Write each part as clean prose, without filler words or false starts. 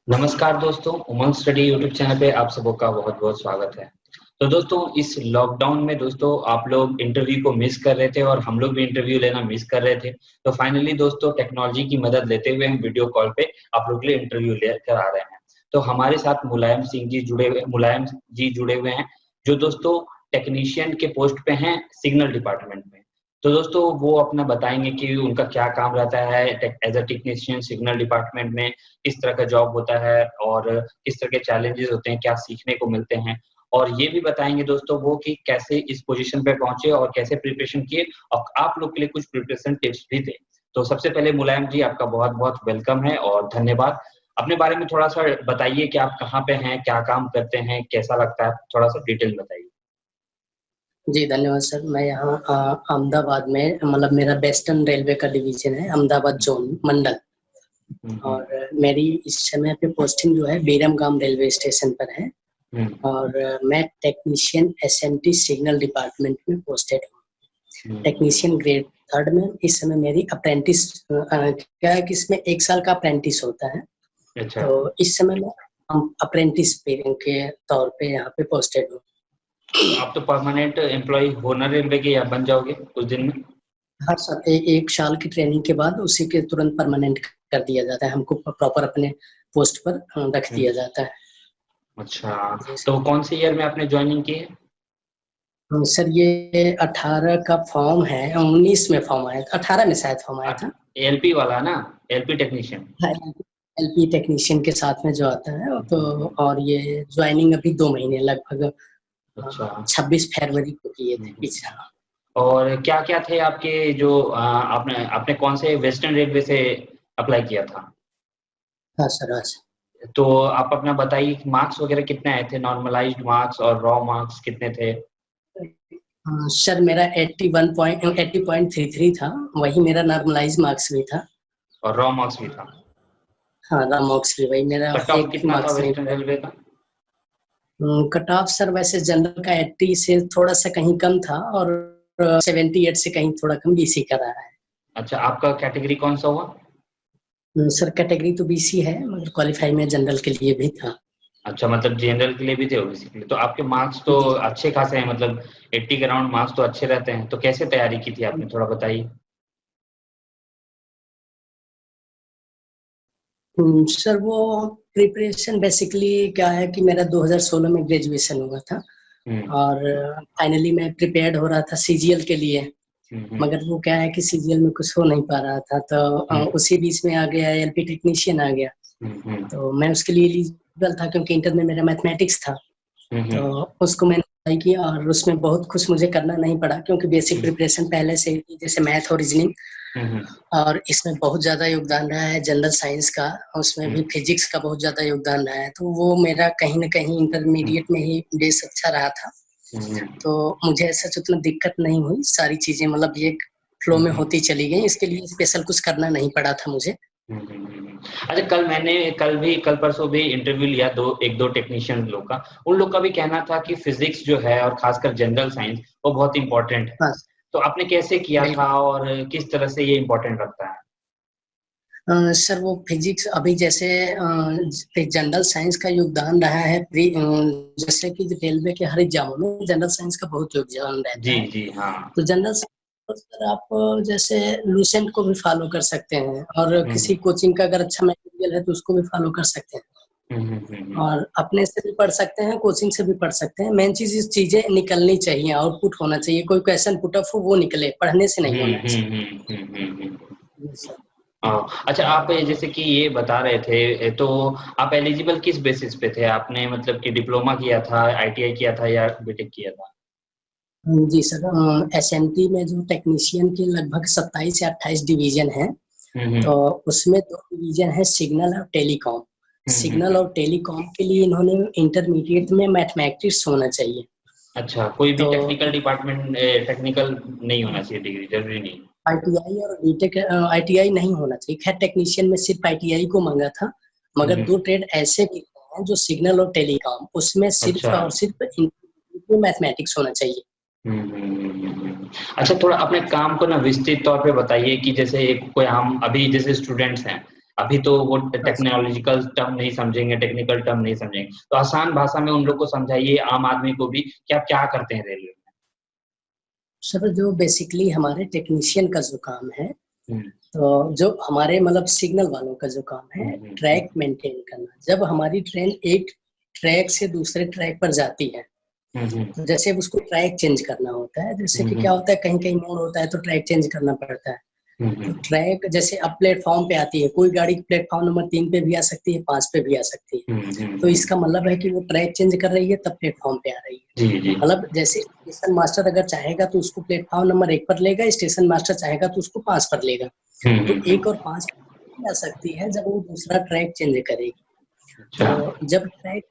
नमस्कार दोस्तों, उमंग study YouTube channel पे आप सबों का बहुत-बहुत स्वागत है। तो दोस्तों इस लॉकडाउन में दोस्तों आप लोग इंटरव्यू को मिस कर रहे थे और हम लोग भी इंटरव्यू लेना मिस कर रहे थे। तो फाइनली दोस्तों टेक्नोलॉजी की मदद लेते हुए हम वीडियो कॉल पे आप लोग के लिए इंटरव्यू लेकर आ रहे हैं। तो हमारे साथ मुलायम जी जुड़े हुए हैं, जो दोस्तों टेक्नीशियन के पोस्ट पे हैं सिग्नल डिपार्टमेंट में। तो दोस्तों वो अपना बताएँगे कि उनका क्या काम रहता है as a technician signal department में, किस तरह का जॉब होता है और किस तरह के चैलेंजेस होते हैं, क्या सीखने को मिलते हैं। और ये भी बताएँगे दोस्तों वो कि कैसे इस पोज़ीशन पे पहुँचे और कैसे प्रिपरेशन किए और आप लोग के लिए कुछ प्रिपरेशन टिप्स भी थे। तो सबसे पहले मुलायम जी आपका बहुत-बहुत वेलकम है और धन्यवाद। अपने बारे में थोड़ा-सा बताइए कि आप कहाँ पे हैं, क्या काम करते हैं, कैसा लगता है? थोड़ा-सा डिटेल बताइए। जी, धन्यवाद सर। मैं यहाँ अहमदाबाद में मतलब मेरा वेस्टर्न रेलवे का डिवीज़न है, अहमदाबाद ज़ोन मंडल। हुँ, हुँ। और मेरी इस समय पे पोस्टिंग जो है बीरमगाम रेलवे स्टेशन पर है हुँ, और मैं टेक्नीशियन एसएमटी सिग्नल डिपार्टमेंट में पोस्टेड हूँ। हुँ, टेक्नीशियन ग्रेड 3rd में इस समय मेरी अप्रेंटिस क्या है कि इसमें 1 साल का अप्रेंटिस होता है। अच्छा। तो इस समय मैं अप्रेंटिस पे के तौर पे यहाँ पे पोस्टेड हूँ। तो आप तो परमानेंट एम्प्लॉयी हो ना रेलवे के या बन जाओगे कुछ दिन में? हाँ सर, 1 साल की ट्रेनिंग के बाद उसी के तुरंत परमानेंट कर दिया जाता है। हमको प्रॉपर अपने पोस्ट पर रख हुँ, दिया जाता है। अच्छा। जी सर। तो कौन से ईयर में आपने जॉइनिंग की है? सर ये 18 का फॉर्म है, 19 में फॉर्म आया था, 18 में शायद फॉर्म आया था। एलपी वाला ना? LP technician? हाँ, एलपी टेक्नीशियन के साथ में जो आता है तो हुँ, और ये जॉइनिंग अभी 2 महीने लगभग अच्छा। 26 फरवरी को किए हुँ, थे हुँ। पिछला। और क्या-क्या थे आपके जो आपने आपने कौन से वेस्टर्न रेलवे से अप्लाई किया था? हाँ सर, हाँ सर। तो आप अपना बताइए कि मार्क्स वगैरह कितने आए थे? नॉर्मलाइज़्ड मार्क्स और रॉ मार्क्स कितने थे? सर मेरा 80.33 था, वही मेरा नॉर्मलाइज़ मार्क्स भी था। और रॉ मार्क्स भी था? हाँ, राम मॉक्स भी वही मेरा कट ऑफ 1 कितना था मार्क्स नहीं वेस्टर्न था। रेलवे का? कट ऑफ सर वैसे जनरल का 80 से थोड़ा-सा कहीं कम था और 78 से कहीं थोड़ा कम बीसी का रहा है। अच्छा, आपका कैटेगरी कौन-सा हुआ? सर कैटेगरी तो बीसी है मगर क्वालीफाई में जनरल के लिए भी था। अच्छा, मतलब जनरल के लिए भी थे ओबीसी के लिए। तो आपके मार्क्स तो जी। अच्छे खासे हैं मतलब 80 के अराउंड मार्क्स तो अच्छे रहते हैं। तो कैसे तैयारी की थी आपने थोड़ा बताइए? सर वो प्रिपरेशन बेसिकली क्या है कि मेरा 2016 में ग्रेजुएशन हुआ था हुँ, और फाइनली मैं प्रिपेयर्ड हो रहा था सीजीएल के लिए। हुँ, हुँ, मगर वो क्या है कि सीजीएल में कुछ हो नहीं पा रहा था तो हुँ, उसी बीच में आ गया एलपी टेक्नीशियन आ गया। हुँ, हुँ, तो मैं उसके लिए एलिजिबल था क्योंकि इंटर में मेरा मैथमेटिक्स था। हुँ, तो हुँ, उसको मैंने ट्राई किया और उसमें बहुत कुछ मुझे करना नहीं पड़ा क्योंकि बेसिक हुँ, प्रिपरेशन पहले से ही थी, जैसे मैथ और रीजनिंग। हुँ, हुँ, और इसमें बहुत ज़्यादा योगदान रहा है जनरल साइंस का, उसमें हुँ, भी फिजिक्स का बहुत ज़्यादा योगदान रहा है। तो वो मेरा कहीं न कहीं हुँ, इंटरमीडिएट में ही बेस अच्छा रहा था। हुँ, तो मुझे ऐसा उतना दिक्कत नहीं हुई, सारी चीज़ें मतलब ये फ्लो हुँ, में हुँ, होती चली गई, इसके लिए स्पेशल कुछ करना नहीं पड़ा था मुझे। हुँ, हुँ, हुँ। अच्छा कल परसों भी इंटरव्यू लिया 1-2 टेक्नीशियन लोग का। उन लोग का भी कहना था कि फिज़िक्स जो है और ख़ासकर जनरल साइंस वो बहुत इम्पोर्टेंट है। हाँ, तो आपने कैसे किया था बिल्कुल। और किस तरह से ये इम्पोर्टेंट रखता है? सर वो फिजिक्स अभी जैसे जनरल साइंस का योगदान रहा है जैसे कि रेलवे के हर एग्जामों में जनरल साइंस का बहुत योगदान रहता जी, है। जी, हाँ। तो जनरल साइंस सर आप जैसे लूसेंट को भी फॉलो कर सकते हैं और हुँ, किसी हुँ। कोचिंग का अगर अच्छा मटेरियल है तो उसको भी फॉलो कर सकते हैं हुँ, हुँ, हुँ, हुँ। और अपने से भी पढ़ सकते हैं, कोचिंग से भी पढ़ सकते हैं। मेन चीज़ इस चीज़ें निकलनी चाहिए, आउटपुट होना चाहिए, कोई क्वेश्चन पुट अप हो वो निकले, पढ़ने से नहीं हुँ, होना हुँ, चाहिए। हुँ, हुँ, हुँ, हुँ। जी सर। अच्छा आप जैसे कि ये बता रहे थे तो आप एलिजिबल किस बेसिस पे थे? आपने मतलब कि डिप्लोमा किया था, आईटीआई किया था या बीटेक किया था? जी सर एसएमटी में जो टेक्नीशियन के लगभग 27 या 28 डिवीज़न हैं, हुँ, तो हुँ। उसमें 2 डिवीज़न है सिग्नल और टेलीकॉम। हुँ, हुँ, सिग्नल हुँ। और टेलीकॉम के लिए इन्होंने इंटरमीडिएट में मैथमेटिक्स होना चाहिए। अच्छा, कोई भी तो टेक्निकल डिपार्टमेंट टेक्निकल नहीं होना चाहिए डिग्री, ज़रूरी नहीं? आईटीआई और बीटेक आईटीआई नहीं होना चाहिए। खैर टेक्नीशियन में सिर्फ़ आईटीआई को माँगा था, हुँ, मगर 2 हुँ। ट्रेड ऐसे भी हैं जो सिग्नल और टेलीकॉम, उसमें अच्छा। सिर्फ़ और सिर्फ़ इंटरमीडिएट में मैथमेटिक्स होना चाहिए। हुँ, हुँ, हुँ, हुँ, हुँ। अच्छा थोड़ा अपने काम को ना विस्तृत तौर पे बताइए कि जैसे एक कोई हम अभी जैसे स्टूडेंट्स हैं, अभी तो वो हाँ सर। टेक्नोलॉजिकल टर्म नहीं समझेंगे, टेक्निकल टर्म नहीं समझेंगे, तो आसान भाषा में उन लोग को समझाइए, आम आदमी को भी, कि आप क्या करते हैं रेलवे सर जो बेसिकली हमारे टेक्नीशियन का जो काम है, में। तो जो हमारे मतलब सिग्नल वालों का जो काम है, हम्म। ट्रैक मेंटेन करना। जब हमारी ट्रेन एक ट्रैक से दूसरे ट्रैक पर जाती है, हम्म। तो जैसे उसको ट्रैक चेंज करना होता है। जैसे कि क्या हम्म। होता है, कहीं कहीं मोड़ होता है तो ट्रैक चेंज करना पड़ता है। तो हम्म। ट्रैक जैसे अब प्लेटफॉर्म पे आती है, कोई गाड़ी प्लेटफॉर्म नंबर 3 पे भी आ सकती है, 5 पे भी आ सकती है। तो इसका मतलब है कि वो ट्रैक चेंज कर रही है तब प्लेटफॉर्म पे आ रही है। जी जी। मतलब जैसे स्टेशन मास्टर अगर चाहेगा तो उसको प्लेटफॉर्म नंबर 1 पर लेगा, स्टेशन मास्टर चाहेगा तो उसको 5 पर लेगा। तो 1 और 5 आ सकती है जब वो दूसरा ट्रैक चेंज करेगी। अच्छा तो जब ट्रैक,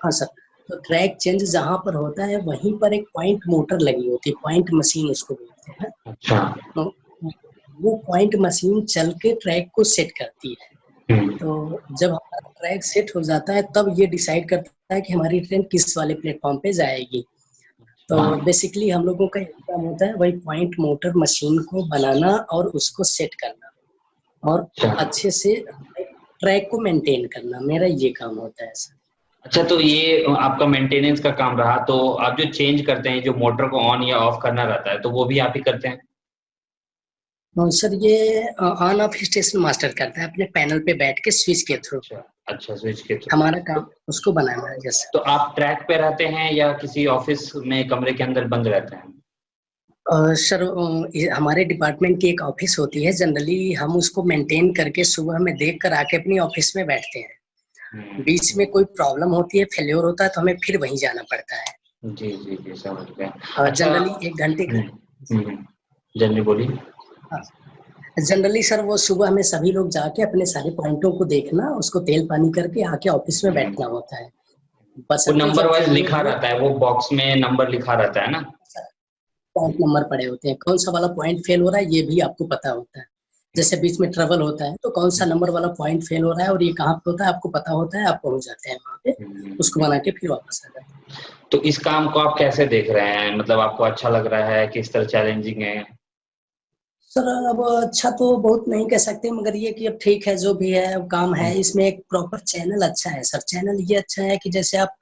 हाँ सर, तो ट्रैक चेंज जहाँ पर होता है वहीं पर एक पॉइंट मोटर लगी होती है, पॉइंट मशीन उसको बोलते हैं। अच्छा। तो वो पॉइंट मशीन चल के ट्रैक को सेट करती है। हम्म। तो जब हमारा ट्रैक सेट हो जाता है तब ये डिसाइड करता है कि हमारी ट्रेन किस वाले प्लेटफॉर्म पे जाएगी। तो हाँ, बेसिकली हम लोगों का ये काम होता है वही पॉइंट मोटर मशीन को बनाना और उसको सेट करना और अच्छा अच्छे से ट्रैक को मेंटेन करना, मेरा ये काम होता है सर। अच्छा। तो ये आपका मेंटेनेंस का काम रहा, तो आप जो चेंज करते हैं, जो मोटर को ऑन या ऑफ करना रहता है, तो वो भी आप ही करते हैं? सर ये ऑन ऑफ स्टेशन मास्टर करता है अपने पैनल पे बैठ के स्विच के थ्रू। अच्छा अच्छा, स्विच के थ्रू। हमारा तो काम उसको बनाना है जैसे। तो आप ट्रैक पे रहते हैं या किसी ऑफिस में कमरे के अंदर बंद रहते हैं? सर हमारे डिपार्टमेंट की एक ऑफिस होती है, जनरली हम उसको मेंटेन करके सुबह में देख कर आके अपनी ऑफिस में बैठते हैं। बीच में हम्म। कोई प्रॉब्लम होती है, फेल्योर होता है तो हमें फिर वहीं जाना पड़ता है। जी जी जी, समझ गया। अच्छा। जनरली 1 घंटे का। हम्म। जनरली बोलिए। जनरली सर वो सुबह में सभी लोग जाके अपने सारे पॉइंटों को देखना, उसको तेल पानी करके आके ऑफिस में हम्म। बैठना होता है। वो बशर्ते नंबर जब वाइज फेल्योर लिखा हो, रहता है, वो बॉक्स में नंबर लिखा रहता है ना? पॉइंट नंबर पड़े होते हैं, कौन सा वाला पॉइंट फेल हो रहा है ये भी आपको पता होता है। जैसे बीच में ट्रबल होता है तो कौन सा नंबर वाला पॉइंट फेल हो रहा है और ये कहाँ पे होता है आपको पता होता है, आप पहुंच जाते हैं वहाँ पे, उसको बना के फिर वापस आ जाते हैं। तो इस काम को आप कैसे देख रहे हैं? मतलब आपको अच्छा लग रहा है, किस तरह चैलेंजिंग है? सर अब अच्छा तो बहुत नहीं कह सकते, मगर ये कि अब ठीक है जो भी है अब काम है। इसमें एक प्रॉपर चैनल अच्छा है सर। चैनल ये अच्छा है कि जैसे आप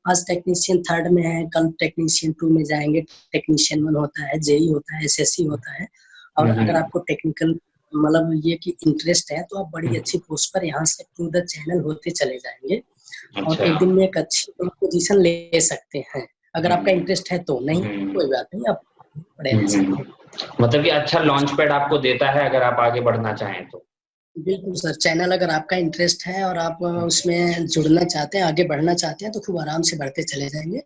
आज टेक्नीशियन 3rd में है, कल टेक्नीशियन 2 में जाएंगे, टेक्नीशियन 1 होता है, जेई होता है, एसएससी होता है। और अगर हम्म। आपको टेक्निकल मतलब ये कि इंटरेस्ट है तो आप बड़ी अच्छी पोस्ट पर यहाँ से थ्रू द चैनल होते चले जाएंगे और अच्छा। एक दिन में एक अच्छी पोजीशन ले सकते हैं। अगर आपका हम्म। इंटरेस्ट है तो, नहीं तो हम्म। कोई बात नहीं, आप बड़े अच्छे हैं। मतलब कि अच्छा लॉन्च पैड आपको देता है अगर आप आगे बढ़ना चाहें तो? बिल्कुल सर, चैनल अगर आपका इंटरेस्ट है और आप उसमें जुड़ना चाहते हैं, आगे बढ़ना चाहते हैं तो खूब आराम से बढ़ते चले जाएंगे।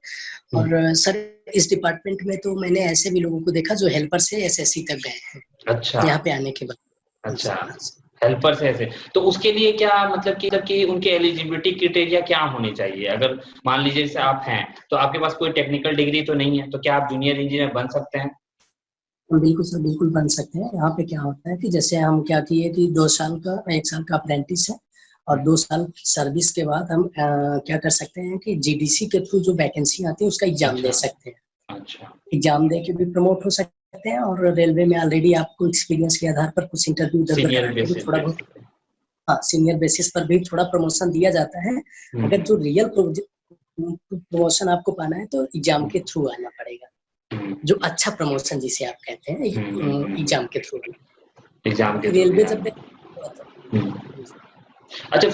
और सर इस डिपार्टमेंट में तो मैंने ऐसे भी लोगों को देखा जो हेल्पर से एसएससी तक गए हैं अच्छा यहाँ पे आने के बाद। हाँ अच्छा। सर, हाँ सर। हेल्पर से ऐसे, तो उसके लिए क्या मतलब कि उनके एलिजिबिलिटी क्राइटेरिया क्या होने चाहिए? अगर मान लीजिए जैसे आप हैं, तो आपके पास कोई टेक्निकल डिग्री तो नहीं है, तो क्या आप जूनियर इंजीनियर बन सकते हैं? बिल्कुल सर, बिल्कुल बन सकते हैं। यहाँ पे क्या होता है कि जैसे हम क्या किए कि 2 साल का 1 साल का अप्रेंटिस है और 2 साल सर्विस के बाद हम क्या कर सकते हैं कि जीडीसी के थ्रू जो वैकेंसी आती है उसका एग्जाम दे अच्छा सकते हैं। अच्छा। एग्जाम दे के भी प्रमोट हो सकते हैं और रेलवे में ऑलरेडी आपको एक्सपीरियंस के आधार पर कुछ इंटरव्यू इधर उधर सीनियर करा के भी बेसिस थोड़ा पे। बहुत, हाँ, सीनियर बेसिस पर भी थोड़ा प्रमोशन दिया जाता है। अगर जो हम्म। रियल प्रमोशन आपको पाना है तो एग्जाम के थ्रू आना पड़ेगा। जो अच्छा प्रमोशन जिसे आप कहते हैं एग्जाम के थ्रू। एग्जाम के क्योंकि थ्रू रेलवे यार। जब अच्छा,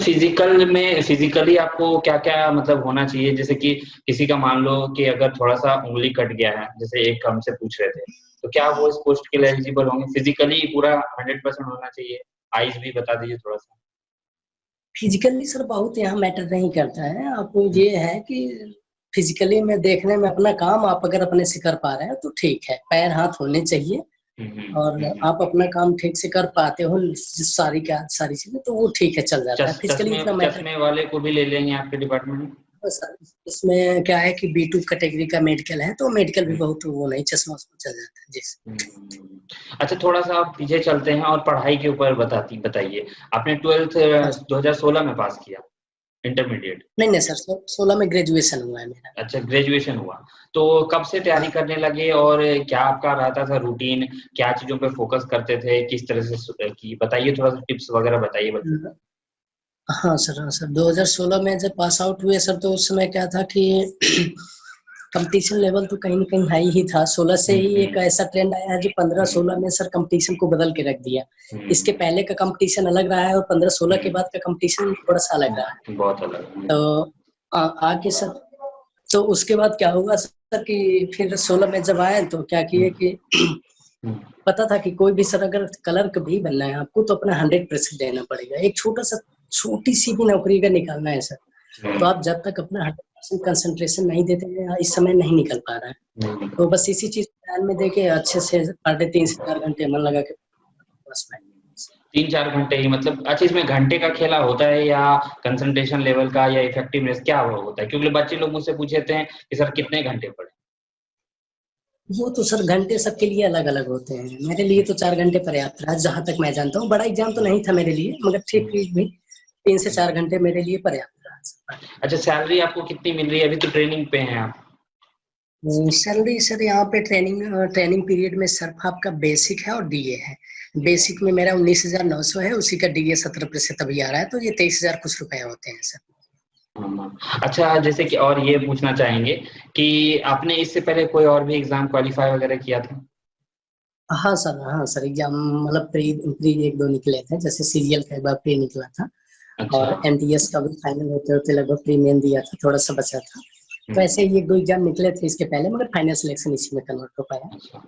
फिजिकली आपको क्या क्या मतलब होना चाहिए? जैसे कि किसी का मान लो कि अगर थोड़ा सा उंगली कट गया है, जैसे एक हमसे पूछ रहे थे, तो क्या वो इस पोस्ट के लिए एलिजिबल होंगे? फिजिकली पूरा 100% होना चाहिए? आइज भी बता दीजिए थोड़ा सा। फिजिकली सर बहुत यहाँ मैटर नहीं करता है। आपको ये है कि फिजिकली में देखने में अपना काम आप अगर अपने से कर पा रहे हैं तो ठीक है, पैर हाथ होने चाहिए और आप अपना काम ठीक से कर पाते हो सारी चीजें तो वो ठीक है, चल जाता है। फिजिकली चश्मे इतना मैटर। चश्मे वाले को भी ले लेंगे आपके डिपार्टमेंट में? सर इसमें क्या है कि B2 कैटेगरी का मेडिकल है तो मेडिकल भी बहुत वो नहीं, चश्मा उस्मा चल जाता है जी। हम्म। अच्छा, थोड़ा सा आप पीछे चलते हैं और पढ़ाई के ऊपर बताइए। आपने 12th हाँ 2016 में पास किया? इंटरमीडिएट? नहीं सर, 16 में ग्रेजुएशन हुआ है मेरा। अच्छा, ग्रेजुएशन हुआ। तो कब से तैयारी करने लगे और क्या आपका रहता था रूटीन, क्या चीजों पे फोकस करते थे, किस तरह से की बताइए, थोड़ा सा टिप्स वगैरह बताइए बच्चों को। हाँ सर 2016 में जब पास आउट हुए सर, तो उस समय क्या था कि कंपटीशन लेवल तो कहीं न कहीं हाई ही था। 16 से ही एक ऐसा ट्रेंड आया है जो 15-16 में सर कंपटीशन को बदल के रख दिया। इसके पहले का कंपटीशन अलग रहा है और 15-16 के बाद का कंपटीशन थोड़ा-सा अलग रहा है। बहुत अलग। तो आगे सर, तो उसके बाद क्या हुआ सर कि फिर 16 में जब आए तो क्या किए कि पता था कि कोई भी सर अगर क्लर्क भी बनना है आपको तो अपना 100% देना पड़ेगा। एक छोटा-सा छोटी-सी भी नौकरी अगर निकालना है सर, तो आप जब तक अपना 100% कंसंट्रेशन नहीं देते हैं, इस समय नहीं निकल पा रहा है। तो बस इसी चीज़ को ध्यान में देके अच्छे से पर डे 3 से 4 घंटे मन लगा के बस मैं 3-4 घंटे ही मतलब? अच्छा, इसमें घंटे का खेला होता है या कंसंट्रेशन लेवल का या इफेक्टिवनेस क्या होता है? क्योंकि बच्चे लोग मुझसे पूछे थे कि सर कितने घंटे पढ़े? वो तो सर घंटे सबके लिए अलग-अलग होते हैं। मेरे लिए तो 4 घंटे पर्याप्त रहा, जहाँ तक मैं जानता हूँ। बड़ा एग्ज़ाम तो नहीं था मेरे लिए, मगर ठीक-ठीक भी 3 से 4 घंटे मेरे लिए पर्याप्त रहा। अच्छा, सैलरी आपको कितनी मिल रही है? अभी तो ट्रेनिंग पे हैं आप। सैलरी सर यहाँ पे ट्रेनिंग पीरियड में सिर्फ आपका बेसिक है और डीए है। बेसिक में मेरा 19,900 है, उसी का डीए 17% अभी आ रहा है, तो ये 23,000 कुछ रुपए होते हैं सर। अच्छा, जैसे कि और ये पूछना चाहेंगे कि आपने इससे पहले कोई और भी एग्जाम क्वालिफाई वगैरह किया था? हाँ सर एग्जाम मतलब प्री 1-2 निकले थे, जैसे सीरियल का एक बार प्री निकला था। अच्छा। और एमटीएस का भी फाइनल होते लगभग प्री मेन दिया था, थोड़ा सा बचा था। तो ऐसे ही 1-2 एग्जाम निकले थे इसके पहले, मगर फाइनल सिलेक्शन इसी में कन्वर्ट हो पाया। अच्छा,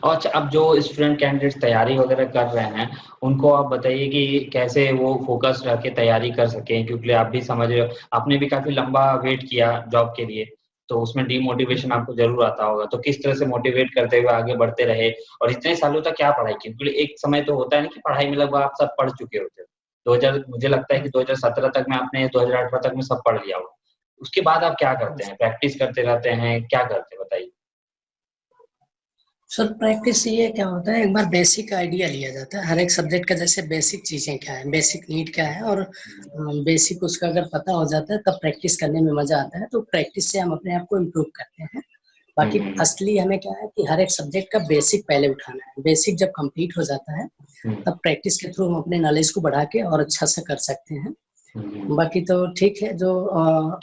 और अच्छा, अब जो स्टूडेंट कैंडिडेट्स तैयारी वगैरह कर रहे हैं, उनको आप बताइए कि कैसे वो फोकस रख के तैयारी कर सकें, क्योंकि आप भी समझ रहे हो, आपने भी काफी लंबा वेट किया जॉब के लिए, तो उसमें डीमोटिवेशन आपको ज़रूर आता होगा। तो किस तरह से मोटिवेट करते हुए आगे बढ़ते रहे और इतने सालों तक क्या पढ़ाई की? क्योंकि एक समय तो होता है ना कि पढ़ाई में लगभग आप सब पढ़ चुके होते हो। 2000 मुझे लगता है कि 2017 तक में आपने 2018 तक में सब पढ़ लिया होगा। उसके बाद आप क्या करते हैं? प्रैक्टिस करते रहते हैं, क्या करते हैं बताइए? सर प्रैक्टिस से ये क्या होता है, एक बार बेसिक आइडिया लिया जाता है हर एक सब्जेक्ट का, जैसे बेसिक चीजें क्या है, बेसिक नीड क्या है, और बेसिक उसका अगर पता हो जाता है तब प्रैक्टिस करने में मजा आता है। तो प्रैक्टिस से हम अपने आप को इम्प्रूव करते हैं। बाकी असली हमें क्या है कि हर एक सब्जेक्ट का बेसिक पहले उठाना है। बेसिक जब कंप्लीट हो जाता है तब प्रैक्टिस के थ्रू हम अपने नॉलेज को बढ़ा के और अच्छा से कर सकते हैं। बाकी तो ठीक है, जो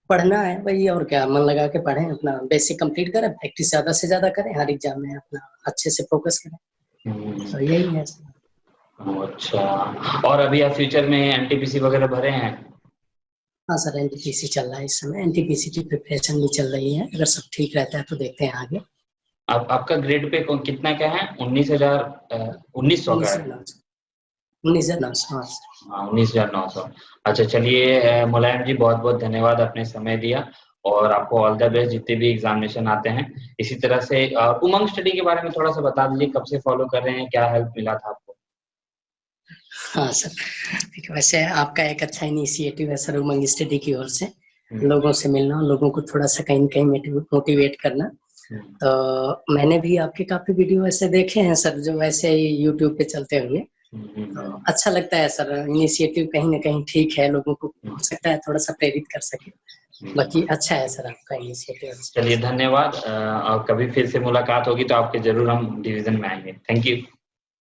पढ़ना है वही, और क्या, मन लगा के पढ़ें, अपना बेसिक कंप्लीट करें, प्रैक्टिस ज़्यादा से ज़्यादा करें, हर एग्जाम में अपना अच्छे से फोकस करें। तो यही है। अच्छा, और अभी आप फ्यूचर में एनटीपीसी वगैरह भरे हैं? हाँ सर, एनटीपीसी चल रहा है इस समय, एनटीपीसी की प्रिपरेशन भी चल रही है। अगर सब ठीक रहता है तो देखते हैं आगे। आपका ग्रेड पे कितना क्या है? 19,900 का है? 19,900। हाँ, 19,900। अच्छा, चलिए मुलायम जी, बहुत बहुत धन्यवाद, आपने समय दिया, और आपको ऑल द बेस्ट जितने भी एग्जामिनेशन आते हैं। इसी तरह से उमंग स्टडी के बारे में थोड़ा सा बता दीजिए, कब से फॉलो कर रहे हैं, क्या हेल्प मिला था आपको? हाँ सर, वैसे आपका एक अच्छा इनिशिएटिव है सर, उमंग स्टडी की ओर से लोगों से मिलना, लोगों को थोड़ा सा कहीं न कहीं मोटिवेट करना। तो मैंने भी आपके काफी वीडियो ऐसे देखे हैं सर, जो वैसे ही यूट्यूब पे चलते हुए। तो अच्छा लगता है सर, इनिशिएटिव कहीं न कहीं ठीक है, लोगों को हो सकता है थोड़ा सा प्रेरित कर सके। बाकी अच्छा है सर आपका इनिशिएटिव। चलिए धन्यवाद, और कभी फिर से मुलाकात होगी तो आपके जरूर हम डिवीजन में आएंगे। Thank you.